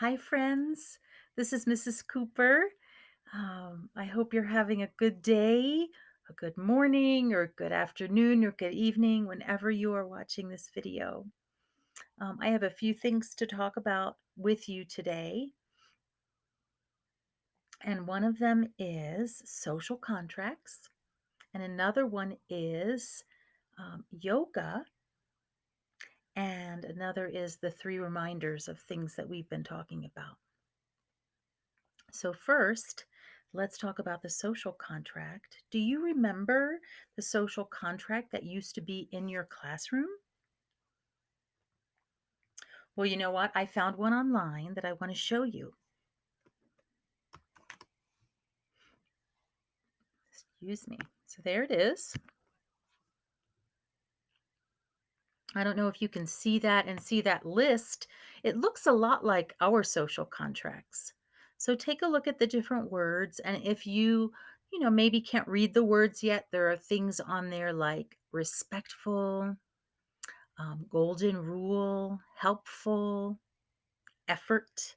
Hi, friends. This is Mrs. Cooper. I hope you're having a good day, a good morning, or good afternoon, or good evening, whenever you are watching this video. I have a few things to talk about with you today, and one of them is social contracts, and another one is yoga, and another is the 3 reminders of things that we've been talking about. So, first, let's talk about the social contract. Do you remember the social contract that used to be in your classroom? Well, you know what? I found one online that I want to show you. Excuse me. So, there it is. I don't know if you can see that and see that list. It looks a lot like our social contracts. So, take a look at the different words. And if you maybe can't read the words yet, there are things on there like respectful, golden rule, helpful, effort,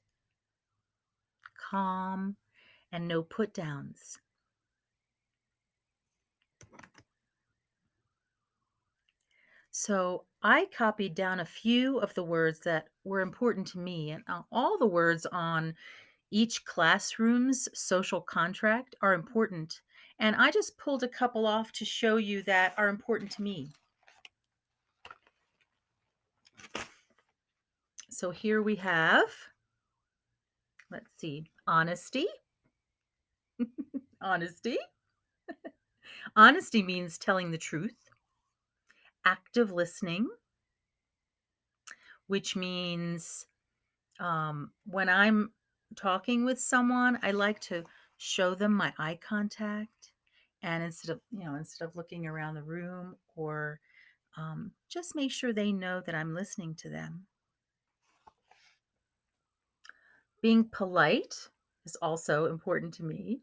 calm, and no put downs. So I copied down a few of the words that were important to me, and all the words on each classroom's social contract are important. And I just pulled a couple off to show you that are important to me. So here we have, let's see, honesty. Honesty. Honesty means telling the truth. Active listening, which means when I'm talking with someone, I like to show them my eye contact, and instead of looking around the room, or just make sure they know that I'm listening to them. Being polite is also important to me.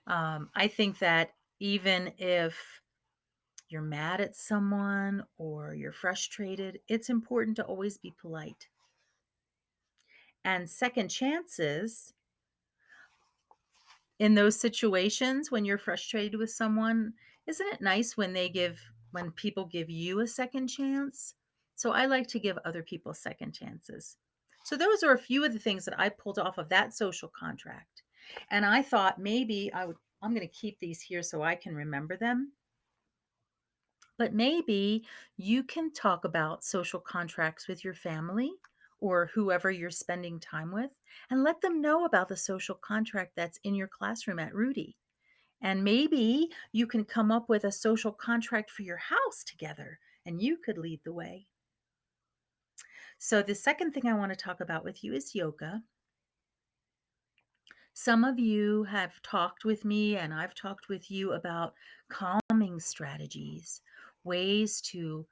I think that even if you're mad at someone or you're frustrated, it's important to always be polite. And second chances in those situations when you're frustrated with someone, isn't it nice when people give you a second chance? So I like to give other people second chances. So those are a few of the things that I pulled off of that social contract. And I thought maybe I'm going to keep these here so I can remember them. But maybe you can talk about social contracts with your family or whoever you're spending time with, and let them know about the social contract that's in your classroom at Rudy. And maybe you can come up with a social contract for your house together, and you could lead the way. So, the second thing I want to talk about with you is yoga. Some of you have talked with me, and I've talked with you about calming strategies, ways to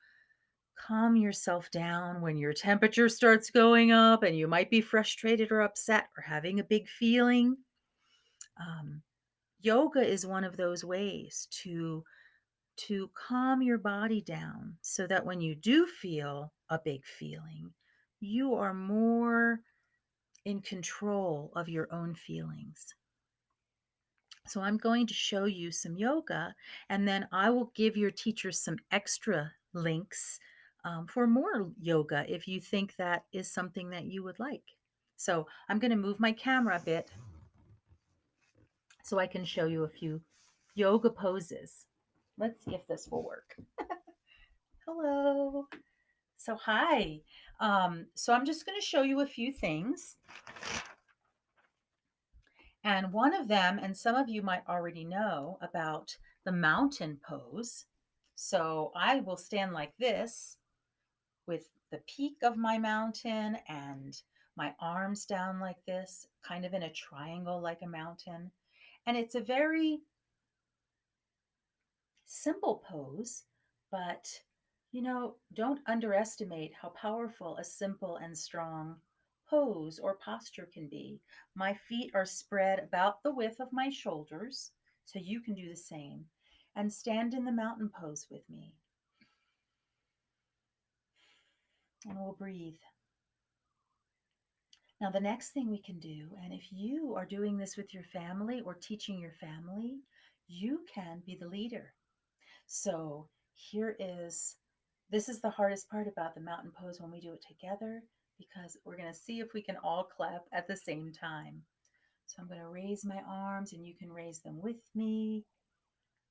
calm yourself down when your temperature starts going up and you might be frustrated or upset or having a big feeling. Um, Yoga is one of those ways to calm your body down so that when you do feel a big feeling, you are more in control of your own feelings. So I'm going to show you some yoga, and then I will give your teachers some extra links for more yoga if you think that is something that you would like. So I'm going to move my camera a bit so I can show you a few yoga poses. Let's see if this will work. Hello. So hi. So I'm just going to show you a few things. And one of them, and some of you might already know about the mountain pose. So I will stand like this with the peak of my mountain and my arms down like this, kind of in a triangle like a mountain. And it's a very simple pose, but don't underestimate how powerful a simple and strong pose or posture can be. My feet are spread about the width of my shoulders, so you can do the same. And stand in the mountain pose with me. And we'll breathe. Now, the next thing we can do, and if you are doing this with your family or teaching your family, you can be the leader. So here is this is the hardest part about the mountain pose when we do it together, because we're going to see if we can all clap at the same time. So I'm going to raise my arms and you can raise them with me,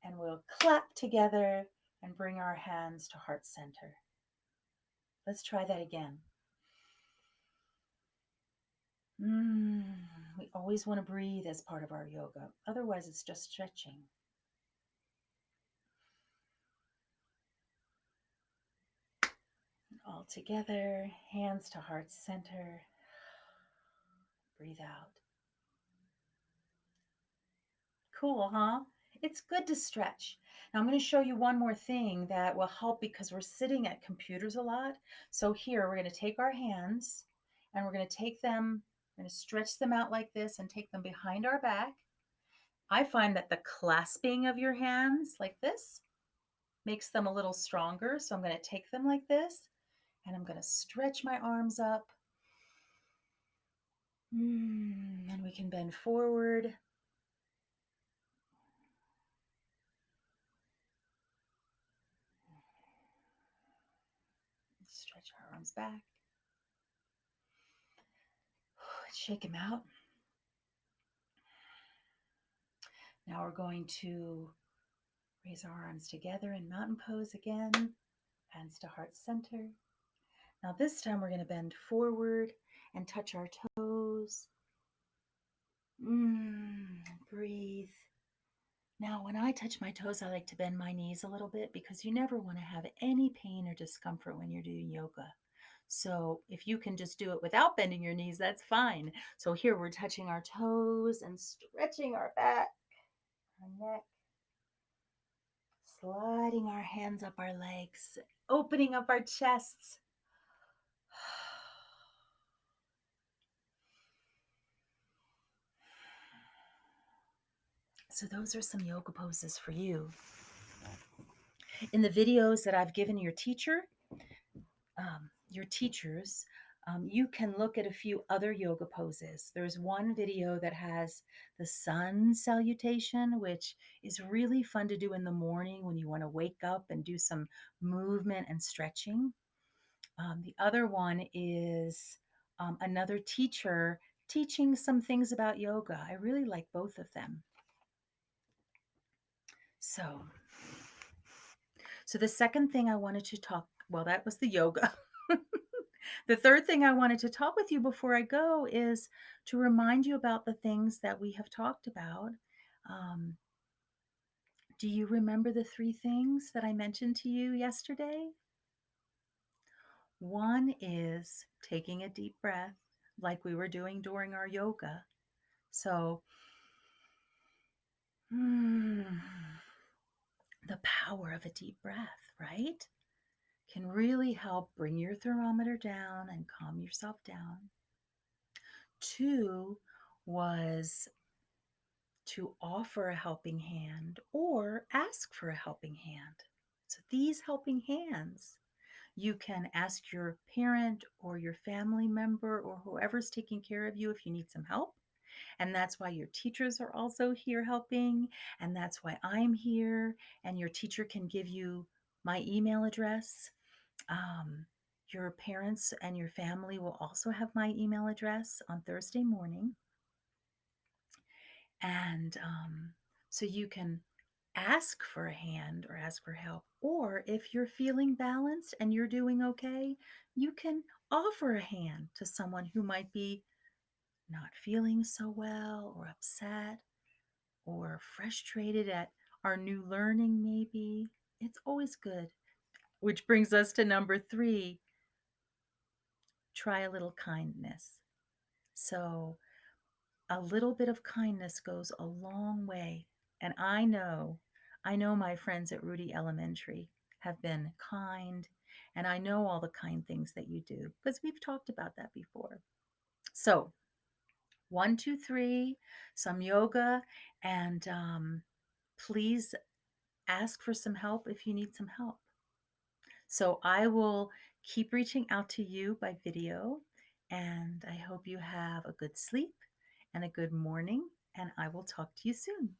and we'll clap together and bring our hands to heart center. Let's try that again. We always want to breathe as part of our yoga. Otherwise, it's just stretching. All together, hands to heart center. Breathe out. Cool, huh? It's good to stretch. Now I'm going to show you one more thing that will help because we're sitting at computers a lot. So here we're going to take our hands and we're going to take them, we're going to stretch them out like this and take them behind our back. I find that the clasping of your hands like this makes them a little stronger. So I'm going to take them like this and I'm going to stretch my arms up. And we can bend forward. Stretch our arms back. Shake them out. Now we're going to raise our arms together in mountain pose again, hands to heart center. Now this time we're going to bend forward and touch our toes. Breathe. Now when I touch my toes, I like to bend my knees a little bit because you never want to have any pain or discomfort when you're doing yoga. So if you can just do it without bending your knees, that's fine. So here we're touching our toes and stretching our back, our neck, sliding our hands up our legs, opening up our chests. So those are some yoga poses for you. In the videos that I've given your teachers, you can look at a few other yoga poses. There's one video that has the sun salutation, which is really fun to do in the morning when you want to wake up and do some movement and stretching. The other one is another teacher teaching some things about yoga. I really like both of them. So the second thing I wanted to talk, well, that was the yoga. The third thing I wanted to talk with you before I go is to remind you about the things that we have talked about. Do you remember the three things that I mentioned to you yesterday? One is taking a deep breath, like we were doing during our yoga. So, the power of a deep breath, right? Can really help bring your thermometer down and calm yourself down. Two was to offer a helping hand or ask for a helping hand. So these helping hands, you can ask your parent or your family member or whoever's taking care of you if you need some help. And that's why your teachers are also here helping. And that's why I'm here. And your teacher can give you my email address. Your parents and your family will also have my email address on Thursday morning. And so you can ask for a hand or ask for help. Or if you're feeling balanced and you're doing okay, you can offer a hand to someone who might be not feeling so well or upset or frustrated at our new learning, maybe. It's always good. Which brings us to number 3, try a little kindness. So a little bit of kindness goes a long way. And I know my friends at Rudy Elementary have been kind, and I know all the kind things that you do because we've talked about that before. So 1, 2, 3, some yoga, and please ask for some help if you need some help. So I will keep reaching out to you by video, And I hope you have a good sleep and a good morning, and I will talk to you soon.